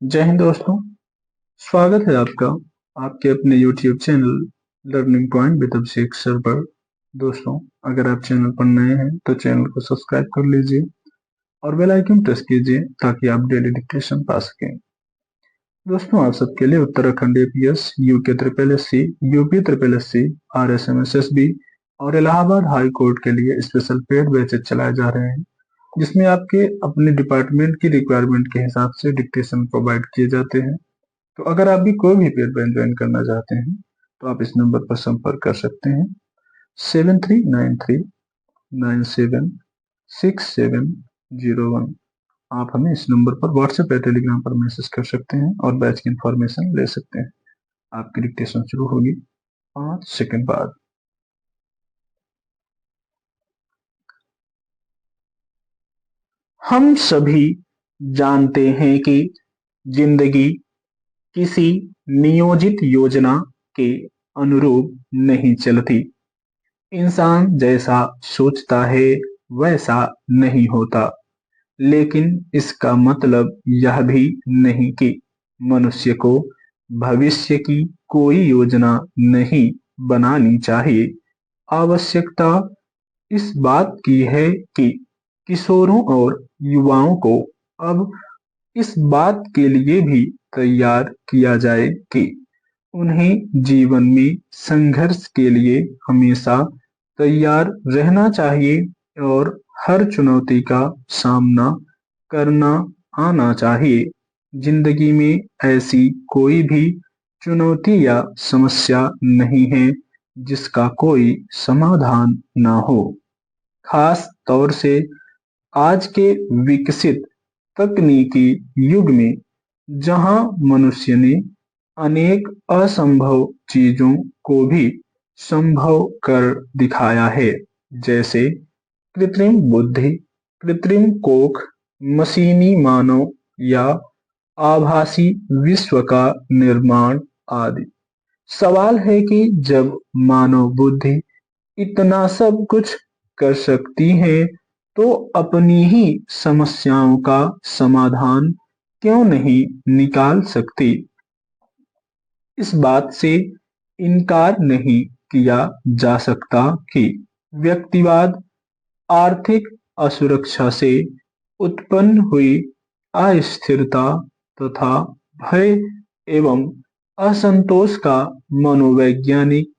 जय हिंद दोस्तों। स्वागत है आपका आपके अपने YouTube channel learning point with Abhishek sir पर। दोस्तों, अगर आप चैनल पर नए हैं तो चैनल को सब्सक्राइब कर लीजिए और बेल आइकन प्रेस कीजिए ताकि आप डेली डिक्टेशन पा सकें। दोस्तों, आप सबके लिए Uttarakhand APS, UK triple SC, UP triple SC, RSM SSB और इलाहाबाद हाई कोर्ट के लिए स्पेशल पेड बैचेज चलाए जा रहे हैं, जिसमें आपके अपने डिपार्टमेंट की रिक्वायरमेंट के हिसाब से डिक्टेशन प्रोवाइड किए जाते हैं। तो अगर आप भी कोई भी पेड बैच ज्वाइन करना चाहते हैं तो आप इस नंबर पर संपर्क कर सकते हैं 7393976701। आप हमें इस नंबर पर व्हाट्सएप या टेलीग्राम पर मैसेज कर सकते हैं और बैच की इंफॉर्मेशन ले सकते हैं। आपकी डिक्टेशन शुरू होगी 5 सेकंड बाद। हम सभी जानते हैं कि जिंदगी किसी नियोजित योजना के अनुरूप नहीं चलती। इंसान जैसा सोचता है वैसा नहीं होता, लेकिन इसका मतलब यह भी नहीं कि मनुष्य को भविष्य की कोई योजना नहीं बनानी चाहिए। आवश्यकता इस बात की है कि किशोरों और युवाओं को अब इस बात के लिए भी तैयार किया जाए कि उन्हें जीवन में संघर्ष के लिए हमेशा तैयार रहना चाहिए और हर चुनौती का सामना करना आना चाहिए। जिंदगी में ऐसी कोई भी चुनौती या समस्या नहीं है जिसका कोई समाधान ना हो। खास तौर से आज के विकसित तकनीकी युग में, जहां मनुष्य ने अनेक असंभव चीजों को भी संभव कर दिखाया है, जैसे कृत्रिम बुद्धि, कृत्रिम कोख, मशीनी मानव या आभासी विश्व का निर्माण आदि। सवाल है कि जब मानव बुद्धि इतना सब कुछ कर सकती है तो अपनी ही समस्याओं का समाधान क्यों नहीं निकाल सकती। इस बात से इनकार नहीं किया जा सकता कि व्यक्तिवाद, आर्थिक असुरक्षा से उत्पन्न हुई अस्थिरता तथा भय एवं असंतोष का मनोवैज्ञानिक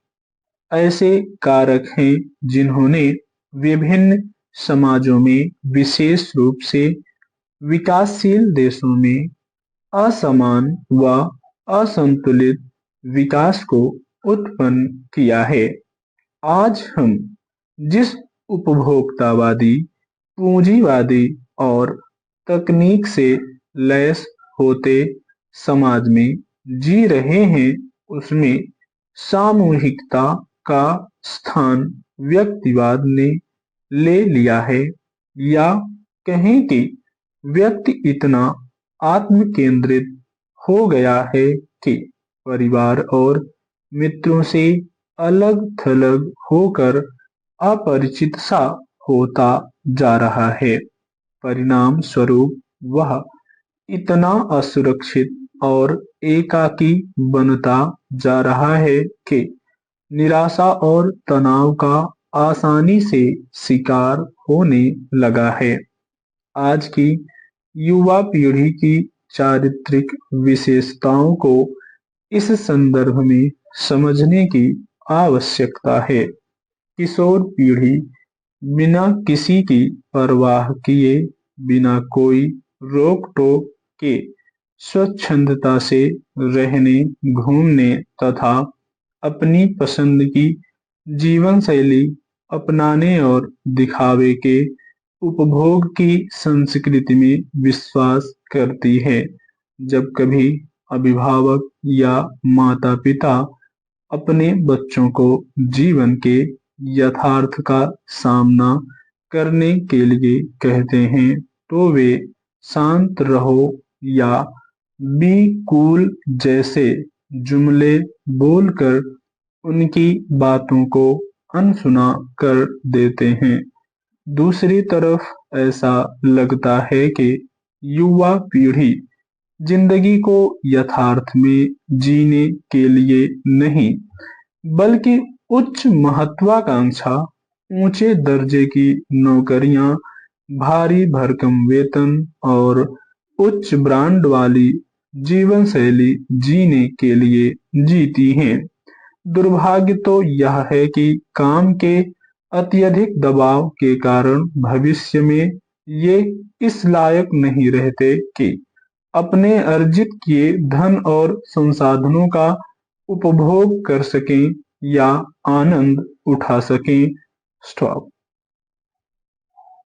ऐसे कारक हैं जिन्होंने विभिन्न समाजों में, विशेष रूप से विकासशील देशों में असमान व असंतुलित विकास को उत्पन्न किया है। आज हम जिस उपभोक्तावादी, पूंजीवादी और तकनीक से लैस होते समाज में जी रहे हैं, उसमें सामूहिकता का स्थान व्यक्तिवाद ने ले लिया है, या कहें कि व्यक्ति इतना आत्म केंद्रित हो गया है कि परिवार और मित्रों से अलग थलग होकर अपरिचित सा होता जा रहा है। परिणाम स्वरूप वह इतना असुरक्षित और एकाकी बनता जा रहा है कि निराशा और तनाव का आसानी से शिकार होने लगा है। आज की युवा पीढ़ी की चारित्रिक विशेषताओं को इस संदर्भ में समझने की आवश्यकता है। किशोर पीढ़ी बिना किसी की परवाह किए, बिना कोई रोक टोक के स्वच्छंदता से रहने, घूमने तथा अपनी पसंद की जीवन शैली अपनाने और दिखावे के उपभोग की संस्कृति में विश्वास करती है। जब कभी अभिभावक या माता पिता अपने बच्चों को जीवन के यथार्थ का सामना करने के लिए कहते हैं तो वे शांत रहो या बी कूल जैसे जुमले बोलकर उनकी बातों को अनसुना कर देते हैं। दूसरी तरफ ऐसा लगता है कि युवा पीढ़ी जिंदगी को यथार्थ में जीने के लिए नहीं, बल्कि उच्च महत्वाकांक्षा, ऊंचे दर्जे की नौकरियां, भारी भरकम वेतन और उच्च ब्रांड वाली जीवन शैली जीने के लिए जीती हैं। दुर्भाग्य तो यह है कि काम के अत्यधिक दबाव के कारण भविष्य में ये इस लायक नहीं रहते कि अपने अर्जित किए धन और संसाधनों का उपभोग कर सकें या आनंद उठा सकें। स्टॉप।